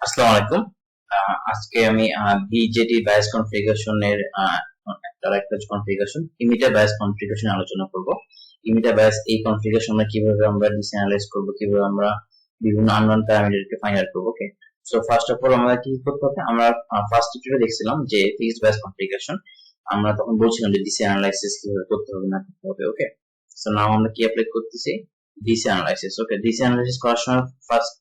আসসালামু আলাইকুম। আজকে আমি বিজেটি বায়াস কনফিগারেশনের একটা কনফিগারেশন ইমিটার বায়াস কনফিগারেশন আলোচনা করব। ইমিটার বায়াস এই কনফিগারেশনে কিভাবে আমরা ডিসঅ্যানালাইজ করব, কিভাবে আমরা বিভিন্ন আননোন প্যারামিটারকে ফাইন্ড আউট করব। ওকে, সো ফার্স্ট অফ অল আমরা কি করতে হবে, আমরা ফার্স্ট টিউটোরিয়ালে দেখছিলাম যে ফিক্সড বায়াস কনফিগারেশন। আমরা তখন বলছিলাম যে ডিসঅ্যানালাইসিস কিভাবে করতে হবে না করতে হবে। ওকে, সো নাও আমরা কি অ্যাপ্লাই করতেছি, ডিসঅ্যানালাইসিস। ওকে, ডিসঅ্যানালাইসিস করার সময় ফার্স্ট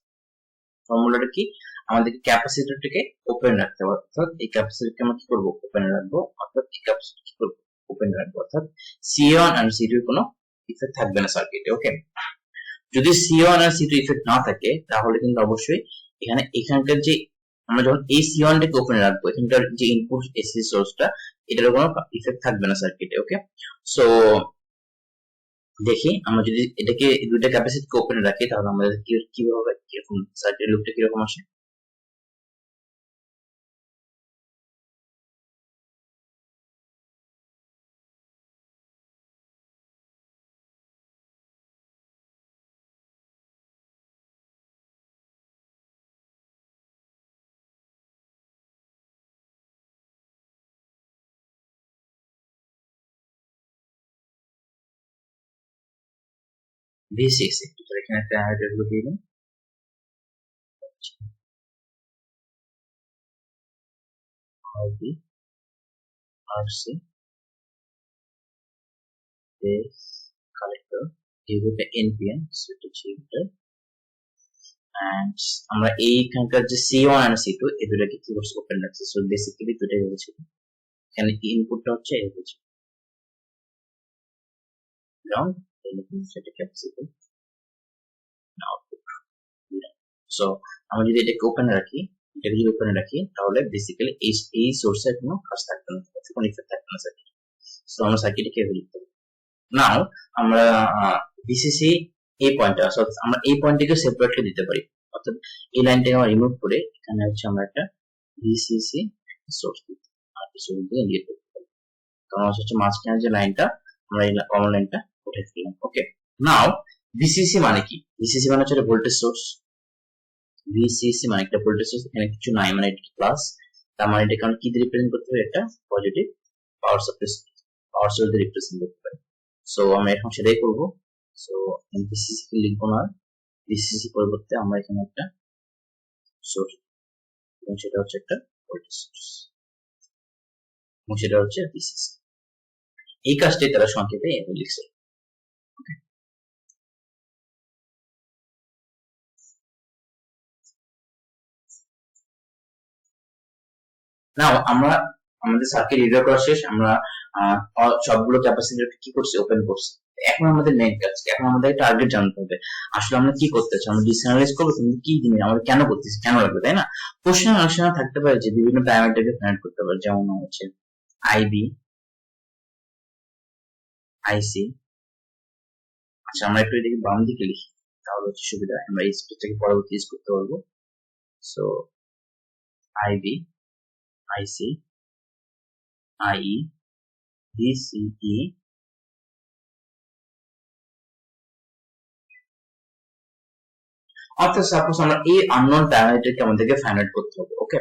ফর্মুলাটা কি, আমাদেরকে ক্যাপাসিটরটাকে ওপেন রাখতে হবে, অর্থাৎ এই ক্যাপাসিটরকে আমরা কি করব, ওপেন রাখবো, অর্থাৎ এই ক্যাপাসিটর কি করব, ওপেন রাখবো, অর্থাৎ C1 আর C2 এর কোনো ইফেক্ট থাকবে না সার্কিটে। ওকে, যদি C1 আর C2 ইফেক্ট না থাকে তাহলে কিন্তু অবশ্যই এখানকার যে আমরা যখন এই C1 টাকে ওপেন রাখবো, এখানকার যে ইনপুট এসি সোর্সটা, এটার কোনো ইফেক্ট থাকবে না সার্কিটে। ওকে, সো দেখি আমরা যদি এটাকে দুইটা ক্যাপাসিটিকে ওপেন রাখি তাহলে আমাদের কিভাবে কিরকম সার্কিট লুকটা কিরকম আসে। V6 একটু করে এখানে একটা হাইড্রোজেন দিয়ে দিন। RB RC base collector যেটা NPN সেটা ছিল। and আমরা এইখানকার যে C1 আর C2 এই দুটোকে কি করছি, ওপেন রাখছি। সো বেসিক্যালি দুটোই হয়েছে, এখানে কি ইনপুটটা হচ্ছে এই হচ্ছে গ্রাউন্ড, সেটা ক্যাপাসিটর আউটপুট। সো আমরা যদি এটাকে ওপেন রাখি, এটাকে যদি ওপেন রাখি তাহলে বেসিক্যালি এই সোর্সের কোনো কাজ থাকবে না, কোনো ইফেক্ট থাকবে না সার্কিট। সো আমরা সার্কিটে কিভাবে লিখতে পারি, নাও আমরা বিসিসি এই পয়েন্টটা, আমরা এই পয়েন্টটাকে সেপারেটলি দিতে পারি, অর্থাৎ এই লাইনটাকে আমরা রিমুভ করে এখানে হচ্ছে আমরা একটা ভিসিসি সোর্স দিতে আর সোর্স দিয়ে ইন্ডিকেট করতে পারি। কারণ হচ্ছে মাঝখানে যে লাইনটা, আমরা এই কমন লাইনটা উঠে ফেললাম। ওকে, নাও ভিসিসি মানে কি, ভিসিসি মানে হচ্ছে ভোল্টেজ সোর্স। ভিসিসি মানে একটা ভোল্টেজ সোর্স, এখানে কিছু নাই, মানে এটা প্লাস, তার মানে এটাকে আমরা কি দিয়ে রিপ্রেজেন্ট করতে পারি, একটা positive power supply, power source দিয়ে রিপ্রেজেন্ট করতে পারি। সো আমরা এখন সেটাই করবো। সো ভিসিসি কে লিখবো না, ভিসিসি পরিবর্তে আমরা এখানে একটা সোর্স, এবং সেটা হচ্ছে একটা ভোল্টেজ সোর্স, এবং সেটা হচ্ছে ভিসিসি। এই কাজটাই তারা সংক্ষেপে এভাবে লিখছে। নাও আমরা আমাদের সার্কিট রিডার করা শেষ, আমরা সবগুলো ক্যাপাসিটরকে কি করছি, ওপেন করছি। এখন আমাদের মেইন কাজ, এখন আমাদের টার্গেট জানতে হবে আসলে আমরা কি করতে চাই, আমরা ডিসঅ্যানালাইজ করবো কিন্তু কি জিনিস আমরা কেন করতেছি, কেন লাগবে, তাই না। কোশ্চেন অনেক সময় থাকতে পারে যে বিভিন্ন প্যারামিটারকে ফাইন্ড করতে পারে, যেমন হচ্ছে আইবি, আইসি। আচ্ছা, আমরা একটু এটাকে বাম দিকে লিখি তাহলে হচ্ছে সুবিধা, আমরা এই স্পেসটাকে পরবর্তী ইউজ করতে পারবো। So IB, IC, I, VCE, অর্থাৎ সাপোজ আমরা এই আননোন প্যারামিটারকে আমাদেরকে ফাইন্ড আউট করতে হবে। ওকে,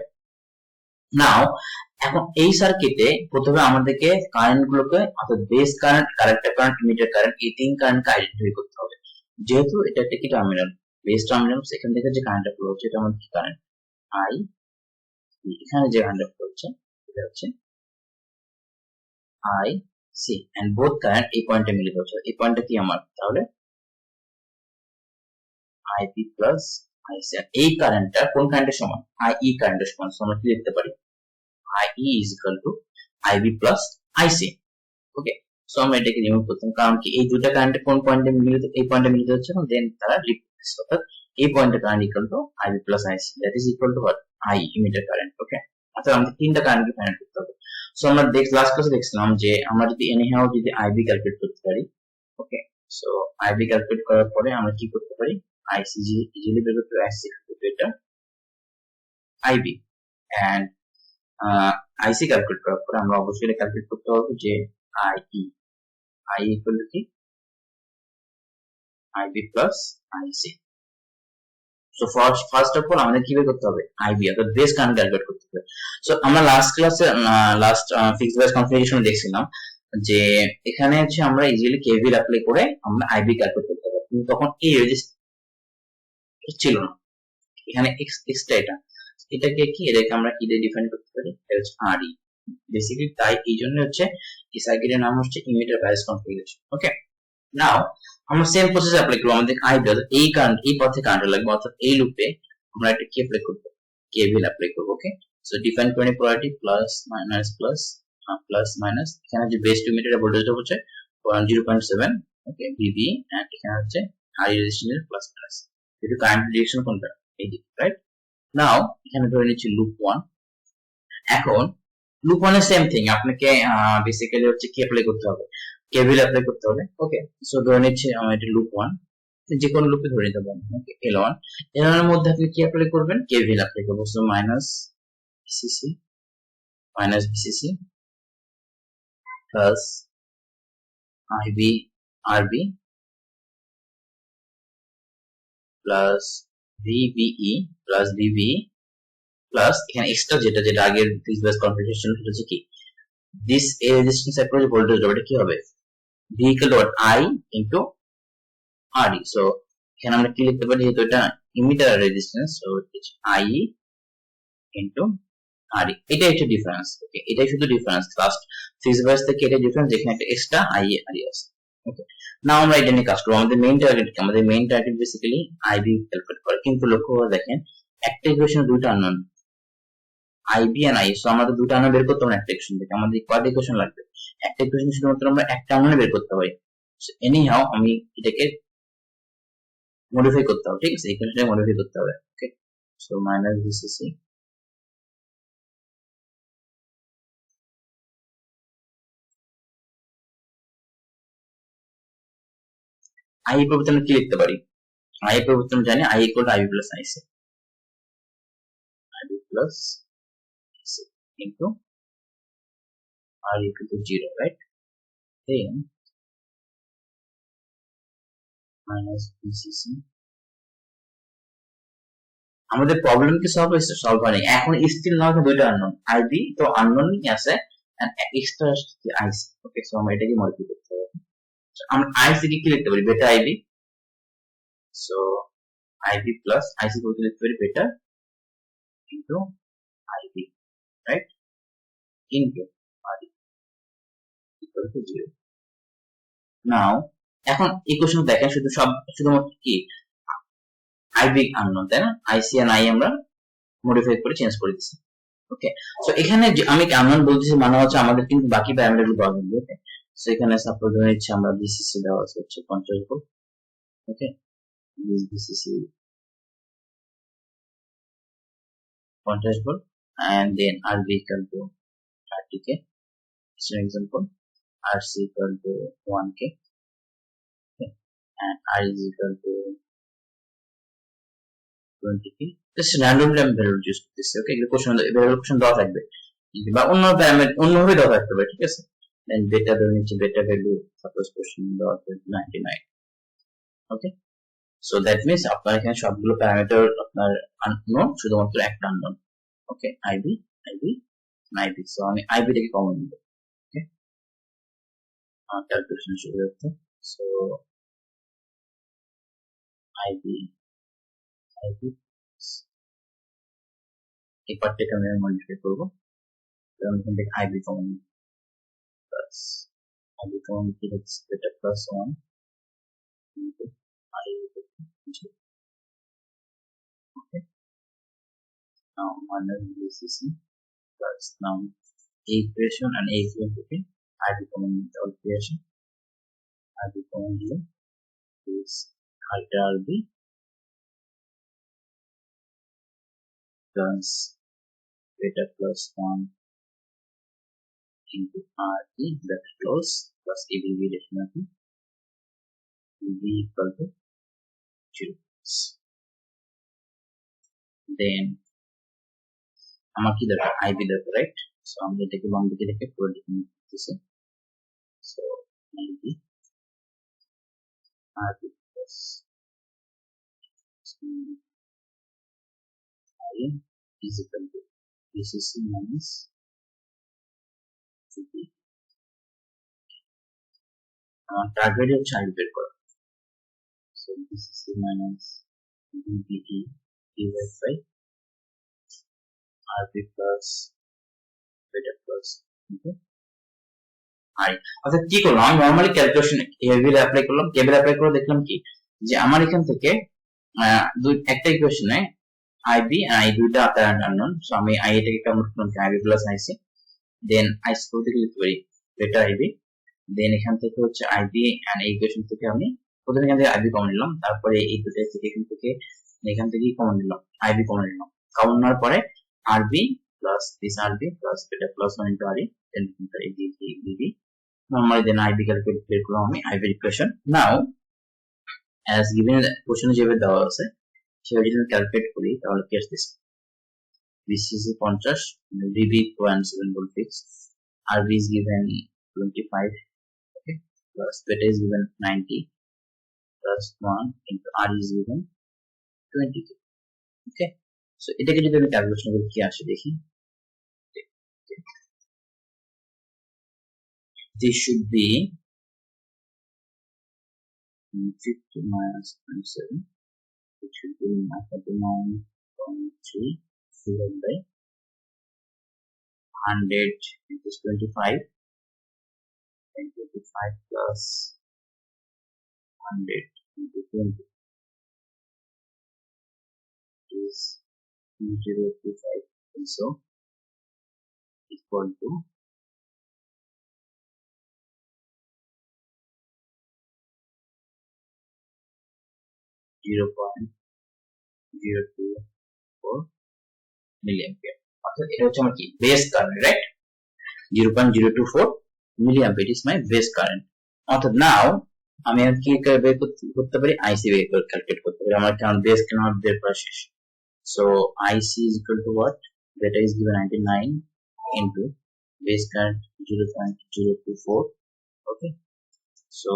নাও এখন এই সার্কিটে প্রথমে আমাদেরকে কারেন্ট গুলোকে, অর্থাৎ base current, collector current, emitter current, এই তিন কারেন্টকে আইডেন্টিফাই করতে হবে। যেহেতু এটা একটা কি টার্মিনাল, বেস টার্মিনাল, সেখান থেকে যে কারেন্টটা ফ্লো হচ্ছে এটা আমাদের কি কারেন্ট, আই। এখানে যে কারেন্টটা ফ্লো হচ্ছে এটা হচ্ছে I C, and both current এই পয়েন্টে মিলিত হচ্ছে। এই পয়েন্টটা কি আমার, তাহলে আইপি প্লাস আইসি। এই কারেন্টটা কোন কারেন্টের সমান, আইই কারেন্টের সমান। সো আমরা কি লিখতে পারি, IE is equal to IB plus IC. Okay, so আমরা এটাকে রিমুভ করতাম, কারণ কি এই দুটা কারেন্ট কোন পয়েন্টে মিলিত, এই পয়েন্টে মিলিত হচ্ছে না, দেন তারা রিপ্লেস, অর্থাৎ এই পয়েন্টে current equal to IB plus IC, that is equal to what, I emitter current. Okay, অর্থাৎ আমাদের তিনটা কারেন্টকে ফাইন্ড করতে হবে। সো আমরা লাস্ট ক্লাসে দেখছিলাম যে আমরা যদি এনিহাউ যদি IB ক্যালকুলেট করতে পারি। ওকে, সো IB ক্যালকুলেট করার পরে আমরা কি করতে পারি, IC ইজিলি বের করতে পারি, IC এটা IB, এন্ড আইসি ক্যালকুলেট করার পরে আমরা অবশ্যই ক্যালকুলেট করতে হবে যে আই ইকুয়াল টু কি, IB plus IC. So first of all আমাদের কি বের করতে হবে, আইবি অর্থাৎ বেস কারেন্ট ক্যালকুলেট করতে হবে। সো আমরা লাস্ট ক্লাসে লাস্ট ফিক্সড বেস কনফিগারেশন দেখছিলাম যে এখানে হচ্ছে আমরা ইজিলি কেভিএল অ্যাপ্লাই করে আমরা আইবি ক্যালকুলেট করতে পারি, কিন্তু তখন এই রেজিস্টার ছিল না, এখানে এক্সট্রা এটাকে কি, এটাকে আমরা কি দিয়ে ডিফাইন করতে পারি, আরই বেসিক্যালি। তাই এই জন্য হচ্ছে এই সার্কিটের নাম হচ্ছে ইমিটার বায়াস কনফিগারেশন। ওকে, নাও আমরা সেম প্রসেস অ্যাপ্লাই করব, আমাদের আইবি এই কারেন্ট এই পথে কারেন্ট লাগবে, অর্থাৎ এই লুপে আমরা একটা কি অ্যাপ্লাই করব, কেভিএল অ্যাপ্লাই করব। ওকে, সো ডিফাইন করে polarity plus minus plus minus, এখানে যে বেস টু ইমিটারের ভোল্টেজটা হচ্ছে 0.7, ওকে ভিভি, এন্ড এখানে হচ্ছে আই রেজিস্ট্যান্সের প্লাস প্লাস, যেহেতু কারেন্ট ডিরেকশন কোনটা, এই দিকে, রাইট। নাও এখানে ধরে নিচ্ছি লুপ 1। এখন লুপ 1 এর সেম থিং, আপনাকে বেসিক্যালি হচ্ছে কি অ্যাপ্লাই করতে হবে, কেভিএল অ্যাপ্লাই করতে হবে। ওকে, সো ধরে নিচ্ছি আমার এটা লুপ 1, যে কোনো লুপে ধরে নিতে পারেন। ওকে, L1 এর মধ্যে আপনি কি অ্যাপ্লাই করবেন, কেভিএল অ্যাপ্লাই করবেন। So minus VCC plus IB RB plus VVE plus VV plus এখানে এক্সট্রা যেটা আগের ফিক্সড বেস কনফিগারেশন হচ্ছে কি, this a resistance across voltage drop, এটা কি হবে, v equal to what, I into RE। So এখানে আমরা কি লিখতে পারি, যেহেতু এটা emitter resistance, so I into RE, এটাই হচ্ছে ডিফারেন্স। ওকে, এটাই শুধু ডিফারেন্স, লাস্ট ফিক্সড বেস থেকে এটা ডিফারেন্স, যেখানে একটা এক্সট্রা I RE আছে। ওকে, নাও আমরা এটা নিয়ে কাজ করব। আমাদের main target basically IB calculate করা, কিন্তু লক্ষ্য করে দেখেন একটা ইকুয়েশনে দুইটা unknown, IB and I. So আমাদের দুটো আননোন বের করতে হবে একটা ইকুয়েশন থেকে, আমাদের কয়টা ইকুয়েশন লাগবে, একটা ইকুয়েশন শুধুমাত্র আমরা একটা আননোন বের করতে হয়। সো এনি হাউ আমি এটাকে মডিফাই করতে হবে, ঠিক আছে, ইকুয়েশনটাকে মডিফাই করতে হবে। Okay, so minus VCC I পরিবর্তন কি লিখতে পারি, আই পরিবর্তন জানি, I equal to IB plus IC, IB plus IC into R equal to 0, right. Then minus VCC, আমাদের প্রবলেম কি সলভ হয়েছে, সলভ হয়নি, এখন স্টিল না দুইটা আননোন, আইবি তো আননোনই আছে and extra IC. Okay, so আমরা এটাকে মডিফাই করতে হবে। আমরা আইসি কে কি লিখতে পারি, beta IB. So IB plus IC বলতে লিখতে পারি beta into IB, right, into RE equal to 0। Now এখন ইকুয়েশন দেখেন, শুধুমাত্র কি আইবি আননোন, তাই না, আইসি এন্ড আই আমরা মডিফাই করে চেঞ্জ করে দিচ্ছি। ওকে, সো এখানে আমি আননোন বলতেছি মানে হচ্ছে আমাদের কিন্তু বাকি প্যারামিটার গুলো পাওয়া যাবে। ওকে, সো এখানে সাপোজ ধরে নিচ্ছি আমরা বিসিসি দেওয়া আছে হচ্ছে 50 volt. Okay, BCC 50 volt, and then RV equal to 30k, it's an example, RC equal to 1k, okay, and R is equal to 20k, just randomly আমি ভ্যালু ইউজ করতেছি। ওকে, এগুলো কোশ্চেন দেওয়া থাকবে বা অন্য প্যারামিটার অন্যভাবে দেওয়া থাকতে পারে, ঠিক আছে। দেন বেটা ধরে নিচ্ছি, বেটা ভ্যালু সাপোজ কোশ্চেন দেওয়া আছে 99। ওকে, সো দ্যাট মিনস আপনার এখানে সবগুলো প্যারামিটার আপনার আননোন, শুধুমাত্র একটা আননোন। ওকে, আইবি আইবি আইবি, সো আমি আইবি থেকে কমন নিব। ওকে, ক্যালকুলেশন শুরু করতে, সো আইবি আইবি এই পার্টটাকে আমি মডিফাই করবো, কারণ এখান থেকে আইবি কমন নিব, প্লাস আইবি কমন কি হচ্ছে, এটা প্লাস 1 ইনটু আইবি। ওকে, নাও মাইনাস বিসিসি প্লাস, নাও এই ইকুয়েশন and এই ইকুয়েশন থেকে আইবি কমন নিতে হবে, ইকুয়েশন আইবি কমন দিলে is alter RB plus beta plus 1 into RE that close plus ABB definitely will be equal to 0. Then আমার কি দরকার, IB দরকার, রাইট। সো আমরা এটাকে বাম দিকে রেখে পুরো ডিফাইন করতেছি। So IB RB plus is equal to VCC minus VP. Target হচ্ছে আইবি বের করা, so VCC minus VPE divided by RP plus beta plus I. অর্থাৎ কি করলাম, আমি নরমালি ক্যালকুলেশন কেবিল অ্যাপ্লাই করলাম, কেবিল অ্যাপ্লাই করে দেখলাম কি যে আমার এখান থেকে একটা ইকুয়েশনে আইবি আই দুইটা আননোন, সো আমি আই এটাকে কনভার্ট করলাম আইবি প্লাস আইসি, দেন আইসি থেকে লিখতে পারি বেটা আইবি, দেন এখান থেকে হচ্ছে আইবি এন্ড এই ইকুয়েশন থেকে আমি প্রথমে এখান থেকে আইবি কমন নিলাম, তারপরে এই দুটো থেকে এখান থেকে কমন নিলাম আইবি কমন নিলাম, কমন নেওয়ার পরে আরবি প্লাস দিস আরবি প্লাস বেটা প্লাস 1 ইনটু আরই, দেন এই DB normally then IB calculate বের করলাম আমি IB equation. Now as given question যেভাবে দেওয়া আছে সেভাবে যদি ক্যালকুলেট করি তাহলে কি আসছে, VCC 50, DB 0.7 volt fix, RB is given 25, okay, plus beta is given 90 plus 1 into R is given 20, okay. So এটাকে যদি আমি ক্যালকুলেশন করি কি আসে দেখি, this should be 50 minus 27, which should be 39.3 divided by 100 into 25, and 25 plus 100 into 20 is 0.25, and so equal to 0.024 milliampere. অর্থাৎ এটা হচ্ছে আমার কি base current, right? 0.024 milliampere is my base current. অর্থাৎ নাও আমি আর কি বের করতে পারি, আইসি বের করে ক্যালকুলেট করতে পারি, আমার কারণ বেস কারেন্ট বের করা শেষ। So IC is equal to what? Beta is given 99 into base current 0.024. Okay, so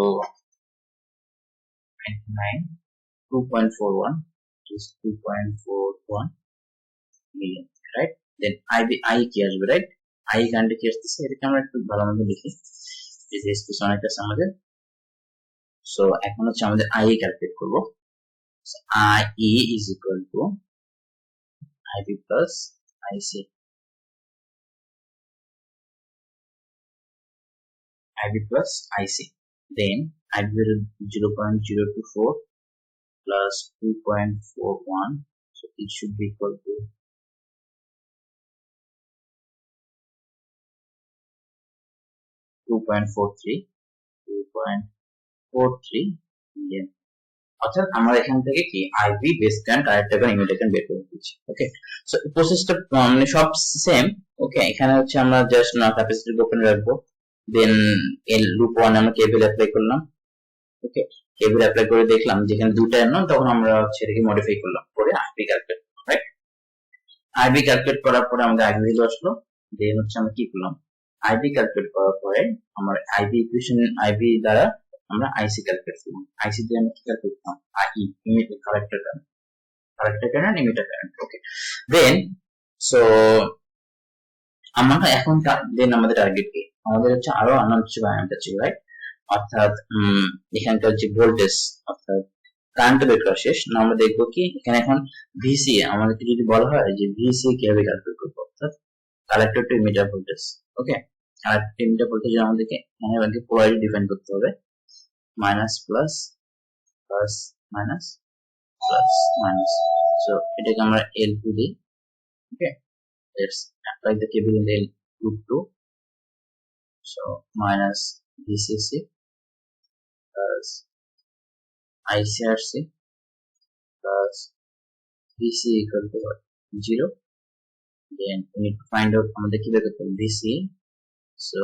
99 2.41 is 2.41 million, right? Then I কি আসবে, right? I কারেন্টে কি আসছে এটাকে আমরা একটু ভালো মতো লিখি, যে এক্সপ্রেশন এটা আছে আমাদের। সো এখন হচ্ছে আমাদের I ক্যালকুলেট করব। IE is equal to IB plus IC, IB plus IC, then IB will 0.024 plus 2.41, so it should be equal to 2.43 million. অর্থাৎ আমরা এখান থেকে কি আইবি বেস কারেন্ট আর একটা ইমিডিয়েট কারেন্ট বের করে দিচ্ছি। ওকে, সো প্রসেসটা মানে সব সেম। ওকে, এখানে হচ্ছে আমরা জাস্ট না ক্যাপাসিটর ওপেন রাখবো, দেন এল লুপ 1 আমরা কেবল অ্যাপ্লাই করলাম। ওকে, কেবল অ্যাপ্লাই করে দেখলাম যেখানে দুটো এর নাম, তখন আমরা হচ্ছে এটাকে মডিফাই করলাম করে IB calculate, right? IB calculate করার পরে আমাদের আইবি ভ্যালু আসলো, দেন হচ্ছে আমরা কি করলাম, আইবি ক্যালকুলেট করার পরে আমরা আইবি ইকুয়েশন আইবি দ্বারা আমরা আইসি ক্যালকুলেট করব। আইসি দিয়ে আমরা কি ক্যালকুলেট করব, I immediate collector current emitter current. Okay, then so আমরা এখন দেন আমাদের টার্গেট কি, আমাদের হচ্ছে আরো আননোন কিছু প্যারামিটার ছিল, রাইট? অর্থাৎ এখানকার যে ভোল্টেজ অর্থাৎ কারেন্ট বের করা শেষ না, আমরা দেখবো কি এখানে এখন ভিসি আমাদেরকে যদি বলা হয় যে ভিসি কিভাবে ক্যালকুলেট করবো, অর্থাৎ কালেক্টর টু ইমিটার ভোল্টেজ। ওকে, কালেক্টর টু ইমিটার ভোল্টেজ আমাদেরকে এখানে পোলারিটি ডিফাইন করতে হবে, minus plus plus minus plus minus. So এটাকে আমরা L2 দিই। ওকে, let's apply the cable in the loop 2. So minus VCC plus ICRC plus VC equal to 0. Then we need to find out আমাদের কি বের করতে হবে, VC. So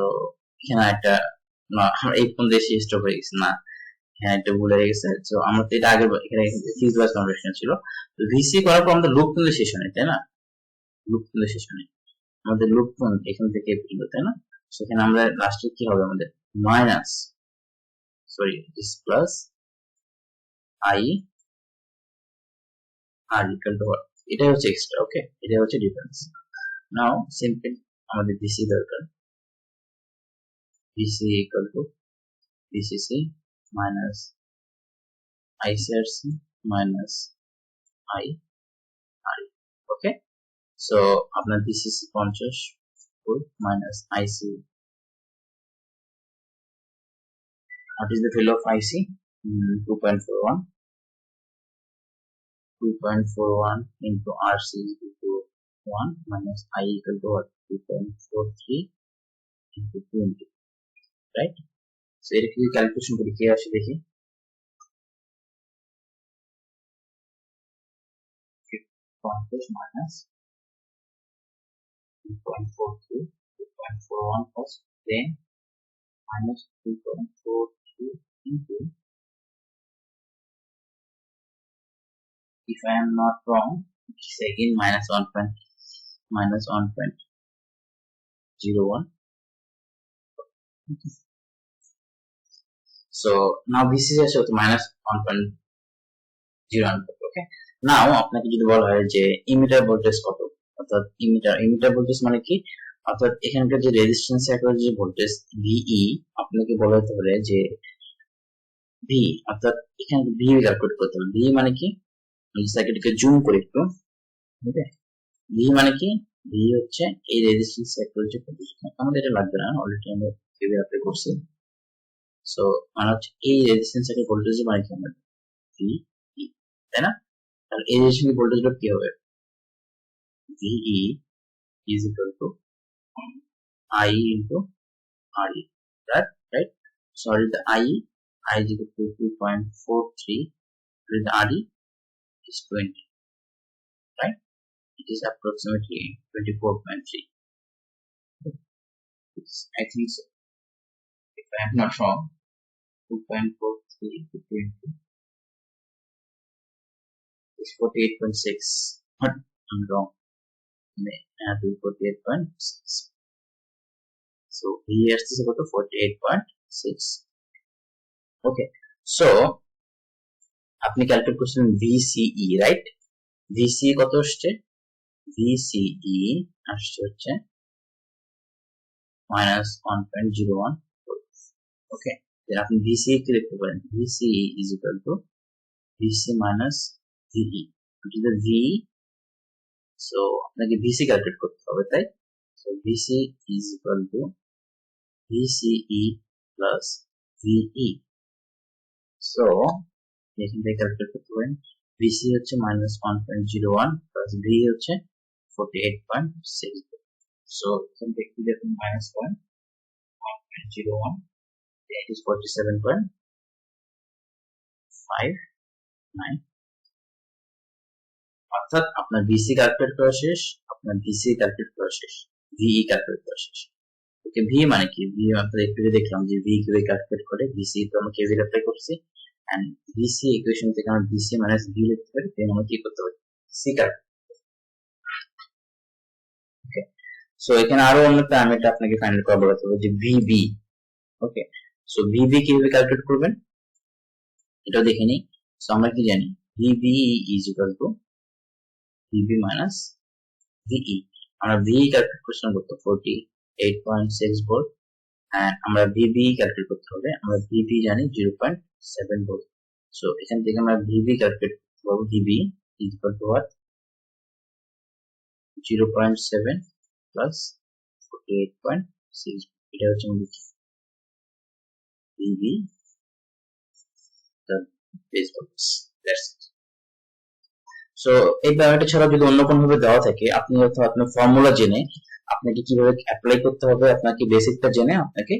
এখানে একটা না আমরা এই কোন দেশে স্টপ হয়ে গেছে, না হ্যাঁ এটা ভুলে গেছে। সো আমরা তো এটা আগে এখানে ফিক্সড বাস কনভার্সন ছিল, তো ভিসি করার পর আমাদের লুপ কিন্তু শেষ হয়, তাই না? লুপ কিন্তু শেষ হয়, আমাদের লুপ এখান থেকে এগুলো, তাই না? সেখানে আমরা লাস্টে কি হবে, আমাদের minus sorry this plus I R equal to এটা হচ্ছে এক্সট্রা, ওকে, এটা হচ্ছে ডিফারেন্স। নাও সিম্পল আমাদের বিসি দরকার, BC equal to BCC minus ICRC minus I R, okay. So আপনার BCC 50 minus IC, what is the value of IC? 2.41 into RC is equal to 1 minus I equal to what? 2.43 into 20, right? So এর কি calculation করি কি আসে দেখি। 50 minus 2.43, 2.41 plus 10 minus 2.43 into, if I am not wrong, it's again minus 1.01. So now this is also minus 1.01. Okay. Now আপনাকে যদি বলা হয় যে ইমিটার ভোল্টেজ কত, অর্থাৎ ইমিটার ভোল্টেজ মানে কি, অর্থাৎ এখানকার যে রেজিস্ট্যান্স এর যে ভোল্টেজ VE, আপনাকে বলা হতে পারে যে V, অর্থাৎ এখানে V ক্যালকুলেট করতে হবে। V মানে কি, সার্কিটকে জুম করে একটু, ওকে। V মানে কি, V হচ্ছে এই রেজিস্ট্যান্স এর যে ভোল্টেজ, আমাদের এটা লাগবে না, অলরেডি আমরা কেবি অ্যাপ্লাই করছি। সো মানে হচ্ছে এই রেজিস্ট্যান্স এর ভোল্টেজ মানে কি আমরা VE, তাই না? তাহলে এই রেজিস্ট্যান্স ভোল্টেজটা কি হবে? VE is equal to I into RE, right? Sorry, the I is equal to 2.43, and the RE is 20, right? It is approximately 24.3. I think so. If I am not wrong, 2.43 to 20 is 48.6. But I'm wrong. I have to 48.6. So here is equal to 48.6. Okay. So আপনি calculate করছেন VCE, right? VCE কত আসছে? VCE আসছে হচ্ছে -1.01. ওকে, আপনি VCE কি লিখতে পারেন? VCE is equal to VC minus VE, which is the VE. So আপনাকে VC ক্যালকুলেট করতে হবে, তাই? So VC is equal to VCE plus VE. So এখান থেকে ক্যালকুলেট করতে পারেন, VC হচ্ছে -1.01 plus VE হচ্ছে 48.6. So এখান থেকে দেখুন -1.01, that is 47.59. অর্থাৎ আপনার VC ক্যালকুলেট করা শেষ, আপনার VC ক্যালকুলেট করা শেষ, VE ক্যালকুলেট করা শেষ। ওকে, V মানে কি? V আমরা একটু দেখলাম যে V কিভাবে ক্যালকুলেট করে, VC তো আমরা কেবি অ্যাপ্লাই করছি, এন্ড VC ইকুয়েশন থেকে আমরা VC মাইনাস V লিখতে পারি, তাই আমরা কি করতে পারি? C calculate. ওকে, সো এখানে আরো অন্য প্যারামিটার আপনাকে ফাইন্ড করা বলতে হবে, যে VB। ওকে, সো VB কিভাবে ক্যালকুলেট করবেন এটা দেখে নিই। সো আমরা কি জানি? VB is equal to VB minus VE। আমরা VE ক্যালকুলেট করতে 48.6 ভোল্ট, এন্ড আমরা VB ক্যালকুলেট করতে হবে, আমরা VB জানি 0.7 ভোল্ট। সো এখান থেকে আমরা VB ক্যালকুলেট করব, VB is equal to what? 0.7 plus 48.6, এটা হচ্ছে আমাদের VB the base voltage, that's it. So এই প্যারামিটার ছাড়া যদি অন্য কোনো ভাবে দেওয়া থাকে, আপনি হয়তো আপনার ফর্মুলা জেনে আপনাকে কিভাবে অ্যাপ্লাই করতে হবে, আপনাকে বেসিকটা জেনে আপনাকে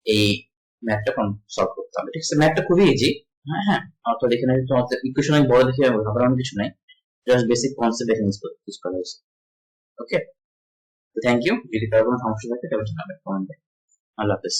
এই ম্যাথটা সলভ করতে হবে, ঠিক আছে? ম্যাথটা খুবই ইজি। হ্যাঁ, অর্থাৎ এখানে ইকুয়েশন আমি বড় দেখে ঘাবড়ানোর কিছু নাই, জাস্ট বেসিক কনসেপ্ট এখানে ইউজ করা হয়েছে। ওকে, থ্যাংক ইউ। যদি কারো কোনো সমস্যা থাকে তাহলে জানাবেন কমেন্টে। আল্লাহ হাফেজ।